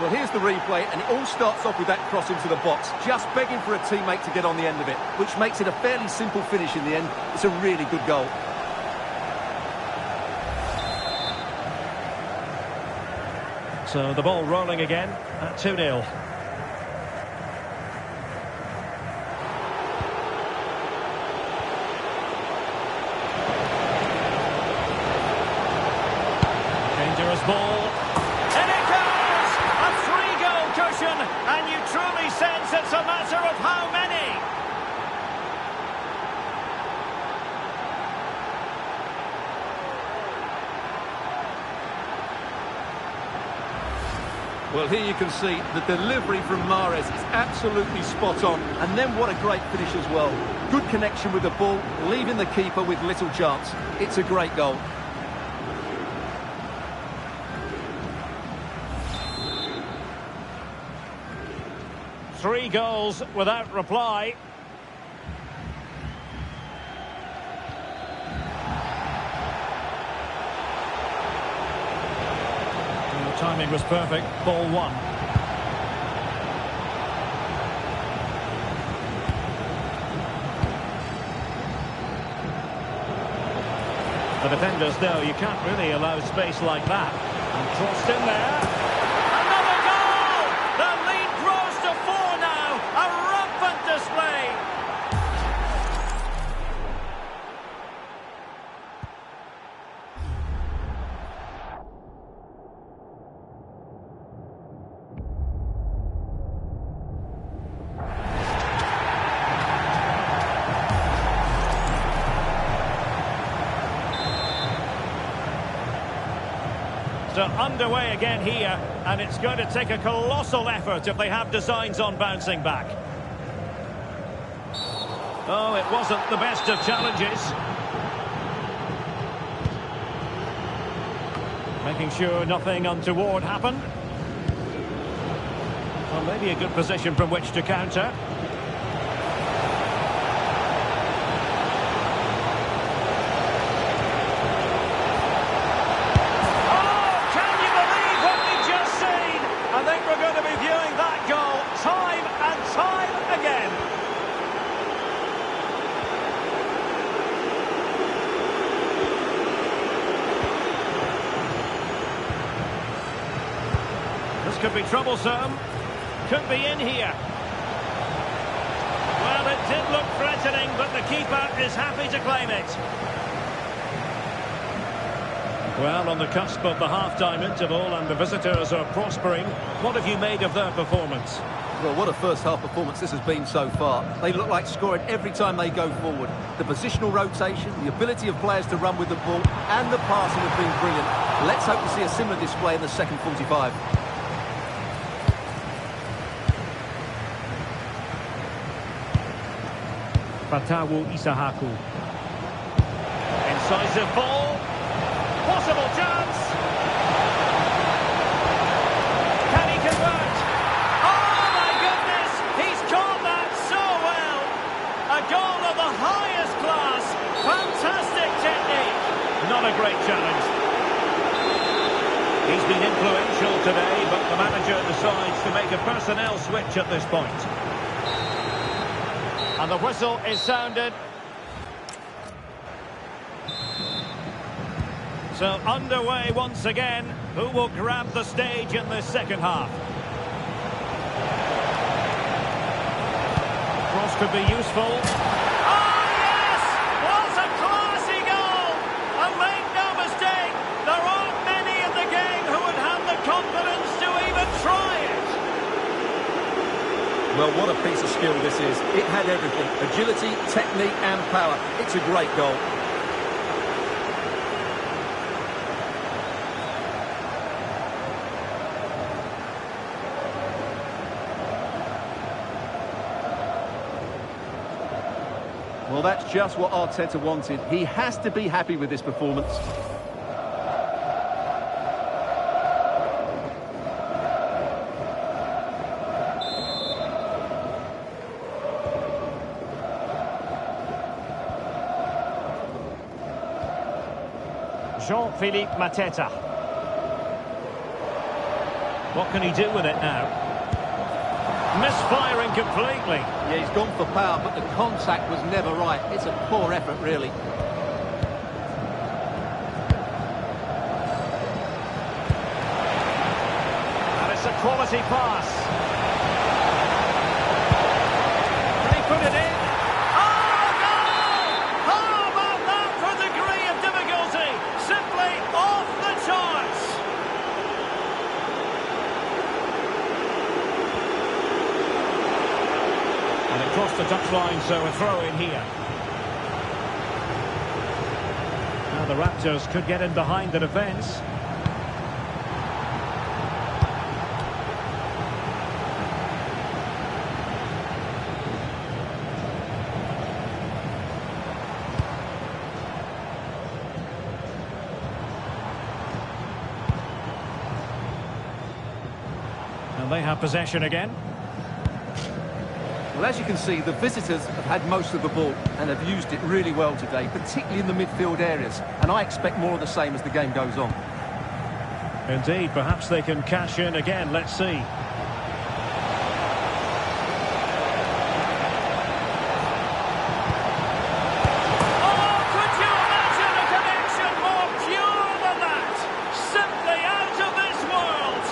Well, here's the replay, and it all starts off with that cross into the box, just begging for a teammate to get on the end of it, which makes it a fairly simple finish in the end. It's a really good goal. So the ball rolling again at 2-0. Dangerous ball. And it goes! A 3-goal cushion, and you truly sense it's a matter of how many. Well, here you can see the delivery from Mahrez is absolutely spot on. And then what a great finish as well. Good connection with the ball, leaving the keeper with little chance. It's a great goal. Three goals without reply. The timing was perfect. Ball one. The defenders know you can't really allow space like that. And crossed in there. Another goal! The lead grows to 4 now. A rampant display. So underway again here, and it's going to take a colossal effort if they have designs on bouncing back. Oh, it wasn't the best of challenges. Making sure nothing untoward happened. Well, maybe a good position from which to counter. could be troublesome. Could be in here. Well, it did look threatening, but the keeper is happy to claim it. Well, on the cusp of the half-time interval, and the visitors are prospering. What have you made of their performance? Well, what a first-half performance this has been so far. They look like scoring every time they go forward. The positional rotation, the ability of players to run with the ball, and the passing have been brilliant. Let's hope to see a similar display in the second 45. Fatawu Isahaku. Incisive ball. Possible chance. Can he convert? Oh my goodness! He's caught that so well. A goal of the highest class. Fantastic technique. Not a great challenge. He's been influential today, but the manager decides to make a personnel switch at this point. And the whistle is sounded. So underway once again. Who will grab the stage in the second half? Cross could be useful. Oh yes! What a classy goal! And make no mistake, there aren't many in the game who would have the confidence to even try it. Well, what a piece of skill this is. It had everything. Agility, technique and power. It's a great goal. Well, that's just what Arteta wanted. He has to be happy with this performance. Jean-Philippe Mateta. What can he do with it now? Misfiring completely. Yeah, he's gone for power, but the contact was never right. It's a poor effort, really. And it's a quality pass. Can he put it in? Oh, goal! How about that for a degree of difficulty? Simply off the charts. Across the touchline, so a throw in here. Now the Raptors could get in behind the defence. And they have possession again. Well, as you can see, the visitors have had most of the ball and have used it really well today, particularly in the midfield areas. And I expect more of the same as the game goes on. Indeed, perhaps they can cash in again. Let's see. Oh, could you imagine a connection more pure than that? Simply out of this world.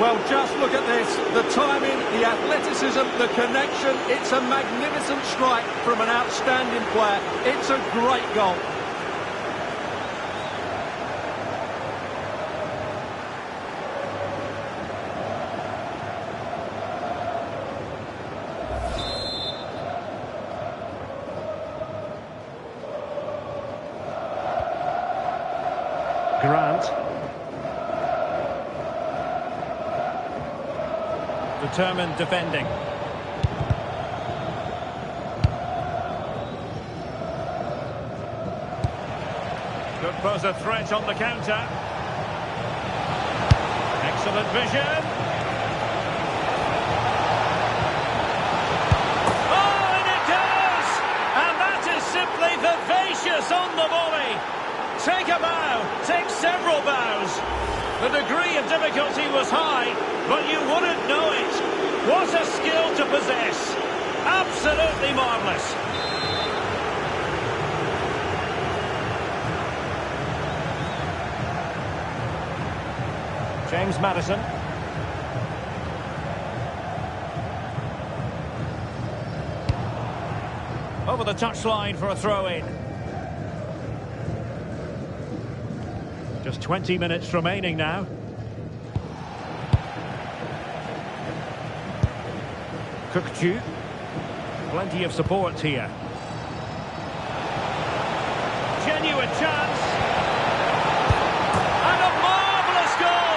Well, just look at this. The timing, the athleticism, the connection. It's a magnificent strike from an outstanding player. It's a great goal. Grant. Determined defending. Could pose a threat on the counter. Excellent vision. Oh, and it goes! And that is simply vivacious on the volley. Take a bow, take several bows. The degree of difficulty was high, but you wouldn't know it. What a skill to possess. Absolutely marvellous. James Maddison. Over the touchline for a throw-in. Just 20 minutes remaining now. Cookju. Plenty of support here. Genuine chance. And a marvellous goal.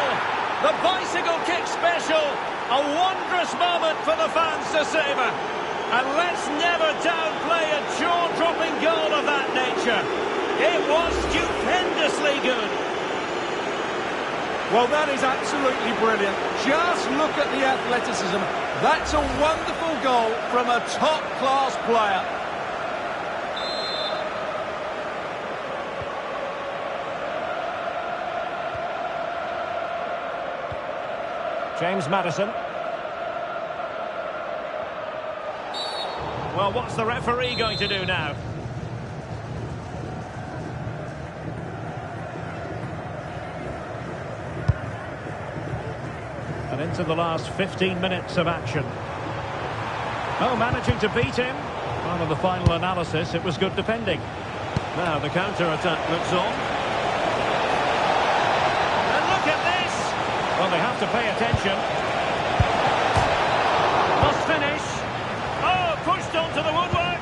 The bicycle kick special. A wondrous moment for the fans to savour. And let's never downplay a jaw-dropping goal of that nature. It was stupendously good. Well, that is absolutely brilliant. Just look at the athleticism. That's a wonderful goal from a top-class player. James Maddison. Well, what's the referee going to do now? And into the last 15 minutes of action. Oh, managing to beat him. Well, in the final analysis, it was good defending. Now the counter-attack looks on. And look at this! Well, they have to pay attention. Must finish. Oh, pushed onto the woodwork.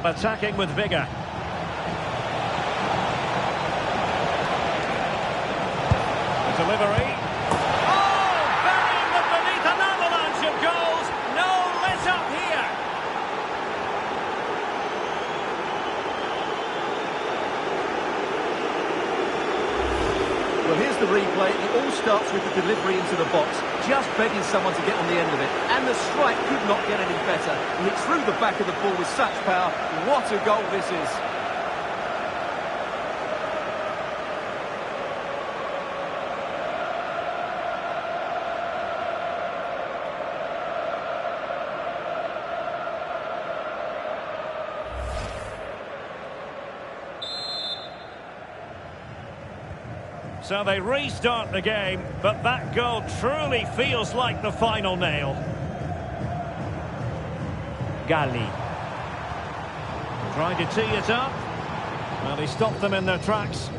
Attacking with vigour. Delivery. Oh, burying them beneath an avalanche of goals. No let up here. Well, here's the replay. It all starts with the delivery into the box, just begging someone to get on the end of it. And the strike could not get any better. And it threw the back of the ball with such power. What a goal this is. So they restart the game, but that goal truly feels like the final nail. Gali. Tried to tee it up. Well, he stopped them in their tracks.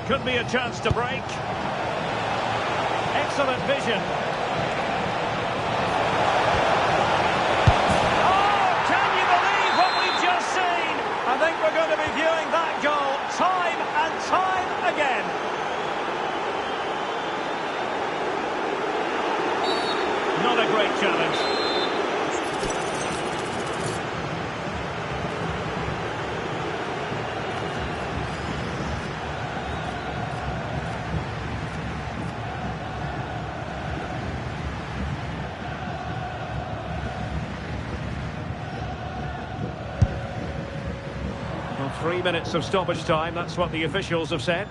Could be a chance to break. Excellent vision. Oh, can you believe what we've just seen? I think we're going to be viewing that goal time and time again. Not a great challenge. Well, 3 minutes of stoppage time, that's what the officials have said.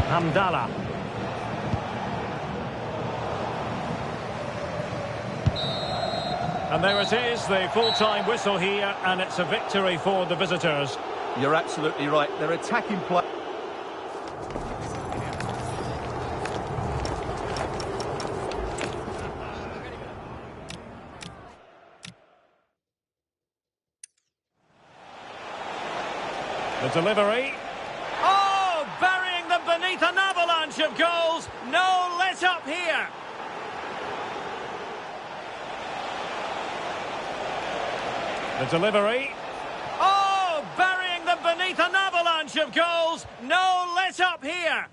Hamdallah. And there it is, the full-time whistle here, and it's a victory for the visitors. You're absolutely right. They're attacking play. The delivery. Oh, burying them beneath an avalanche of goals. No let up here. The delivery. Oh, burying them beneath an avalanche of goals. No let up here.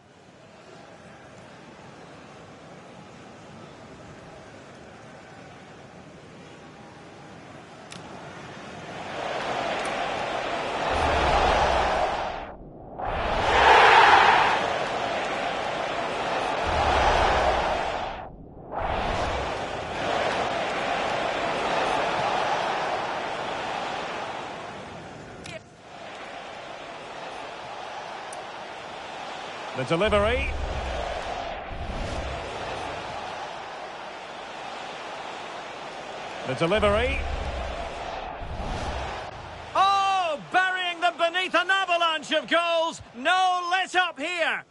The delivery. The delivery. Oh, burying them beneath an avalanche of goals. No let up here.